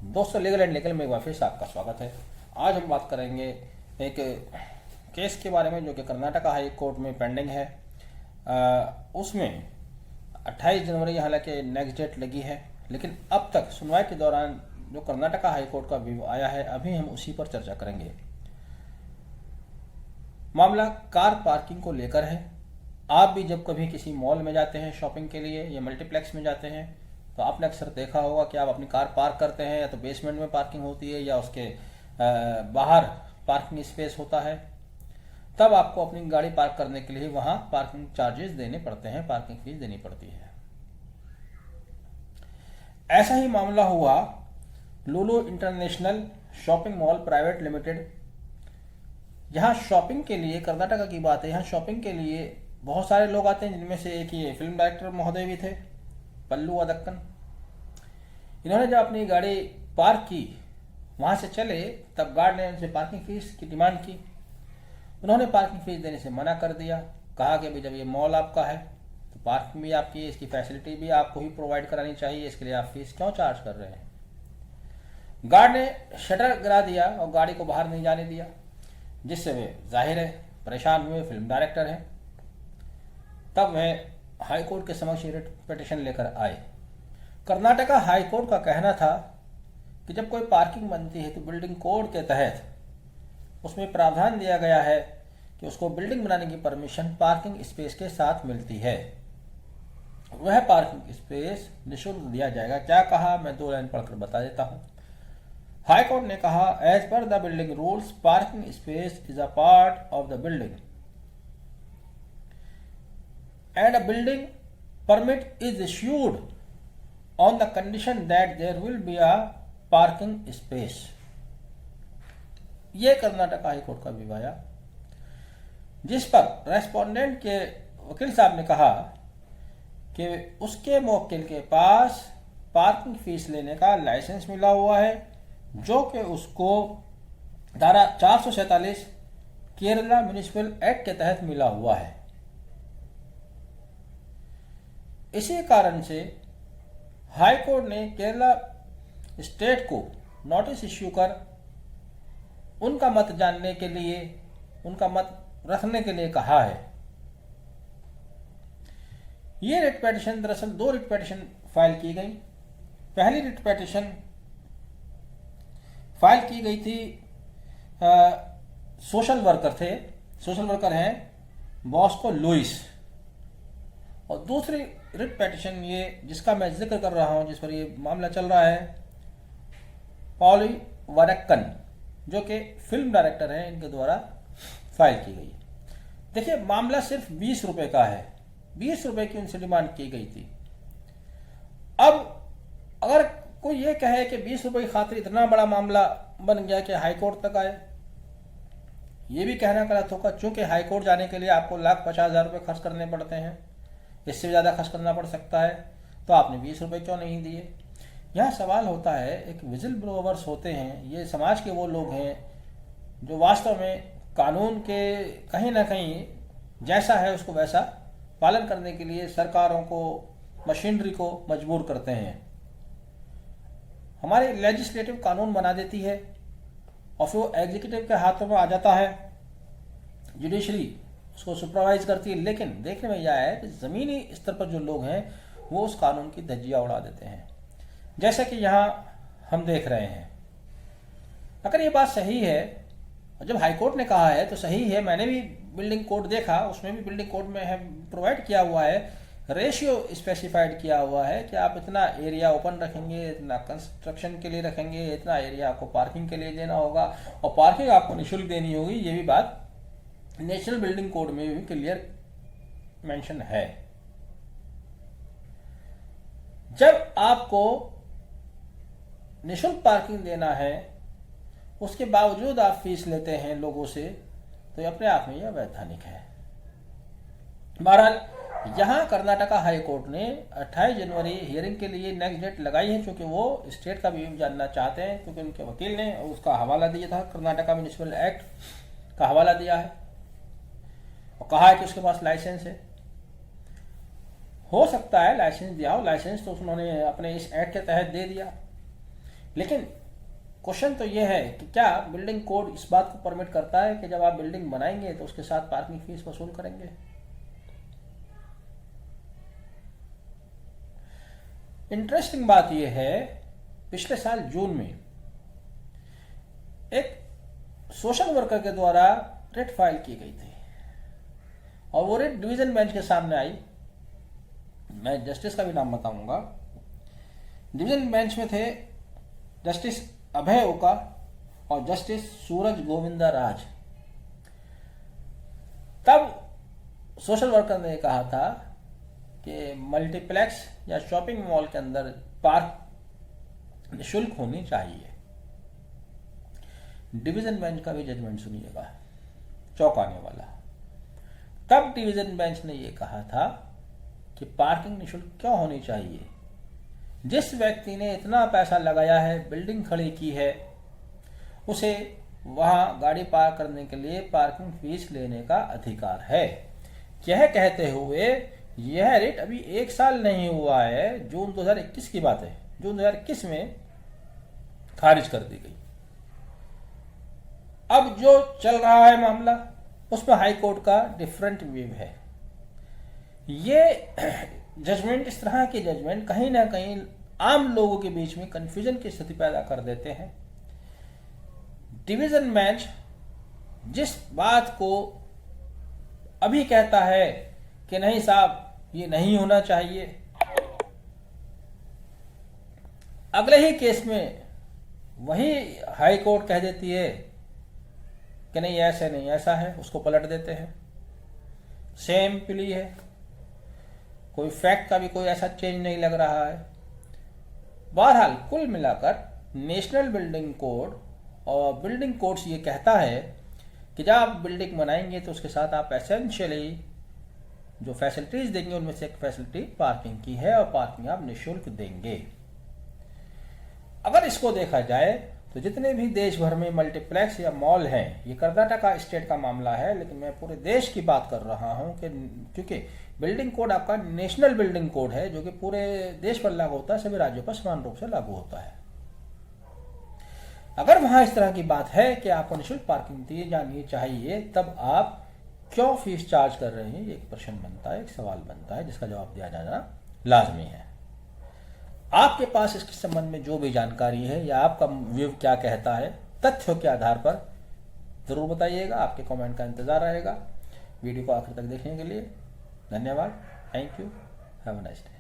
दोस्तों, legal and legal में एक बार फिर से आपका स्वागत है। आज हम बात करेंगे एक केस के बारे में जो कि कर्नाटका हाई कोर्ट में पेंडिंग है। उसमें 28 जनवरी हालांकि नेक्स्ट डेट लगी है, लेकिन अब तक सुनवाई के दौरान जो कर्नाटका हाई कोर्ट का व्यू आया है, अभी हम उसी पर चर्चा करेंगे। मामला कार पार्किंग को लेकर है। आप भी जब कभी किसी मॉल में जाते हैं शॉपिंग के लिए या मल्टीप्लेक्स में जाते हैं तो आपने अक्सर देखा होगा कि आप अपनी कार पार्क करते हैं, या तो बेसमेंट में पार्किंग होती है या उसके बाहर पार्किंग स्पेस होता है। तब आपको अपनी गाड़ी पार्क करने के लिए वहां पार्किंग चार्जेस देने पड़ते हैं, पार्किंग फीस देनी पड़ती है। ऐसा ही मामला हुआ Lulu international shopping mall private limited. यहाँ शॉपिंग के लिए, कर्नाटका की बात है, यहाँ शॉपिंग के लिए बहुत सारे लोग आते हैं, जिनमें से एक ये फिल्म डायरेक्टर महोदय भी थे, पल्लू अदक्कन। इन्होंने जब अपनी गाड़ी पार्क की, वहां से चले, तब गार्ड ने उनसे पार्किंग फीस की डिमांड की। उन्होंने पार्किंग फीस देने से मना कर दिया। कहा कि भाई जब ये मॉल आपका है तो पार्किंग भी आपकी है, इसकी फैसिलिटी भी आपको ही प्रोवाइड करानी चाहिए, इसके लिए आप फीस क्यों चार्ज कर रहे हैं। गार्ड ने शटर गिरा दिया और गाड़ी को बाहर नहीं जाने दिया, जिससे वे जाहिर है परेशान हुए। फिल्म डायरेक्टर हैं। तब वह हाई कोर्ट के समक्ष रिट पिटीशन लेकर आए। कर्नाटका हाई कोर्ट का कहना था कि जब कोई पार्किंग बनती है तो बिल्डिंग कोड के तहत उसमें प्रावधान दिया गया है कि उसको बिल्डिंग बनाने की परमिशन पार्किंग स्पेस के साथ मिलती है। वह पार्किंग स्पेस निःशुल्क दिया जाएगा। क्या कहा, मैं 2 लाइन पढ़कर बता देता हूं। हाई कोर्ट ने कहा, as per the building rules parking space is a part of the building and a building permit is issued on the condition that there will be a parking space। ये Karnataka high court का view आया, जिस पर respondent के वकील साहब ने कहा कि उसके मुवक्किल के पास पार्किंग फीस लेने का लाइसेंस मिला हुआ है, जो कि उसको धारा 447 केरला म्युनिसिपल एक्ट के तहत मिला हुआ है। इसी कारण से हाई कोर्ट ने केरला स्टेट को नोटिस इश्यू कर उनका मत जानने के लिए, उनका मत रखने के लिए कहा है। ये रिट पिटीशन, दरअसल 2 रिट पिटीशन फाइल की गई। पहली रिट पिटीशन फाइल की गई थी, सोशल वर्कर थे, सोशल वर्कर हैं बॉस्को लुइस। और दूसरी रिट पिटीशन ये जिसका मैं जिक्र कर रहा हूं, जिस पर ये मामला चल रहा है, पॉली वडक्कन, जो कि फिल्म डायरेक्टर हैं, इनके द्वारा फाइल की गई। देखिए, मामला सिर्फ 20 रुपए का है। 20 रुपए की उनसे डिमांड की गई थी। अब अगर कोई ये कहे कि 20 रुपए की खातिर इतना बड़ा मामला बन गया कि हाईकोर्ट तक आए, ये भी कहना गलत होगा। चूंकि हाईकोर्ट जाने के लिए आपको 1,50,000 रुपए खर्च करने पड़ते हैं, इससे भी ज्यादा खर्च करना पड़ सकता है, तो आपने 20 रुपए क्यों नहीं दिए। यह सवाल होता है, एक विजिल ब्लोवर्स होते हैं, ये समाज के वो लोग हैं जो वास्तव में कानून के कहीं ना कहीं जैसा है उसको वैसा पालन करने के लिए सरकारों को, मशीनरी को मजबूर करते हैं। हमारे लेजिस्लेटिव कानून बना देती है और फिर वो एग्जीक्यूटिव के हाथों में आ जाता है, जुडिशरी उसको सुपरवाइज करती है। लेकिन देखने में यह है कि जमीनी स्तर पर जो लोग हैं वो उस कानून की धज्जियां उड़ा देते हैं, जैसा कि यहां हम देख रहे हैं। अगर ये बात सही है, और जब हाईकोर्ट ने कहा है तो सही है। मैंने भी बिल्डिंग कोड देखा, उसमें भी बिल्डिंग कोड में है प्रोवाइड किया हुआ है, रेशियो स्पेसिफाइड किया हुआ है कि आप इतना एरिया ओपन रखेंगे, इतना कंस्ट्रक्शन के लिए रखेंगे, इतना एरिया आपको पार्किंग के लिए देना होगा, और पार्किंग आपको निःशुल्क देनी होगी। ये भी बात नेशनल बिल्डिंग कोड में भी क्लियर मेंशन है। जब आपको निःशुल्क पार्किंग देना है, उसके बावजूद आप फीस लेते हैं लोगों से, तो अपने आप में यह वैधानिक है। बहरहाल, यहां कर्नाटका हाई कोर्ट ने 28 जनवरी हियरिंग के लिए नेक्स्ट डेट लगाई है, क्योंकि वो स्टेट का व्यू जानना चाहते हैं, क्योंकि उनके वकील ने उसका हवाला दिया था, कर्नाटका म्युनिसिपल एक्ट का हवाला दिया है और कहा है कि उसके पास लाइसेंस है। हो सकता है लाइसेंस दिया हो, लाइसेंस तो उन्होंने अपने इस एक्ट के तहत दे दिया, लेकिन क्वेश्चन तो ये है कि क्या बिल्डिंग कोड इस बात को परमिट करता है कि जब आप बिल्डिंग बनाएंगे तो उसके साथ पार्किंग फीस वसूल करेंगे? इंटरेस्टिंग बात यह है, पिछले साल जून में एक सोशल वर्कर के द्वारा रिट फाइल की गई थी और वो रिट डिवीजन बेंच के सामने आई। मैं जस्टिस का भी नाम बताऊंगा। डिवीजन बेंच में थे जस्टिस अभय ओका और जस्टिस सूरज गोविंदा राज। तब सोशल वर्कर ने कहा था कि मल्टीप्लेक्स या शॉपिंग मॉल के अंदर पार्क निःशुल्क होनी चाहिए। डिवीजन बेंच का भी जजमेंट सुनिएगा, चौंकाने वाला। तब डिवीजन बेंच ने यह कहा था कि पार्किंग निःशुल्क क्यों होनी चाहिए? जिस व्यक्ति ने इतना पैसा लगाया है, बिल्डिंग खड़ी की है, उसे वहां गाड़ी पार्क करने के लिए पार्किंग फीस लेने का अधिकार है। यह कहते हुए यह रिट अभी 1 साल नहीं हुआ है, जून 2021 की बात है, जून 2021 में खारिज कर दी गई। अब जो चल रहा है मामला, उसमें हाई कोर्ट का डिफरेंट व्यू है। ये जजमेंट, इस तरह के जजमेंट कहीं ना कहीं आम लोगों के बीच में कंफ्यूजन की स्थिति पैदा कर देते हैं। डिवीजन बेंच जिस बात को अभी कहता है कि नहीं साहब ये नहीं होना चाहिए, अगले ही केस में वही हाई कोर्ट कह देती है कि नहीं ऐसे नहीं ऐसा है, उसको पलट देते हैं। सेम प्ली है, कोई फैक्ट का भी कोई ऐसा चेंज नहीं लग रहा है। बहरहाल कुल मिलाकर नेशनल बिल्डिंग कोड और बिल्डिंग कोड्स ये कहता है कि जब आप बिल्डिंग बनाएंगे तो उसके साथ आप एसेंशियली जो फैसिलिटीज देंगे उनमें से एक फैसिलिटी पार्किंग की है और पार्किंग आप निःशुल्क देंगे। अगर इसको देखा जाए तो जितने भी देश भर में मल्टीप्लेक्स या मॉल हैं, ये कर्नाटक स्टेट का मामला है, लेकिन मैं पूरे देश की बात कर रहा हूं कि क्योंकि बिल्डिंग कोड आपका नेशनल बिल्डिंग कोड है जो कि पूरे देश पर लागू होता है, सभी राज्यों पर समान रूप से लागू होता है। अगर वहां इस तरह की बात है कि आपको निःशुल्क पार्किंग दी जानी चाहिए, तब आप क्यों फीस चार्ज कर रहे हैं? ये एक प्रश्न बनता है, एक सवाल बनता है जिसका जवाब दिया जाना लाजमी है। आपके पास इसके संबंध में जो भी जानकारी है या आपका व्यू क्या कहता है, तथ्यों के आधार पर जरूर बताइएगा। आपके कमेंट का इंतजार रहेगा। वीडियो को आखिर तक देखने के लिए धन्यवाद। Thank you. Have a nice day.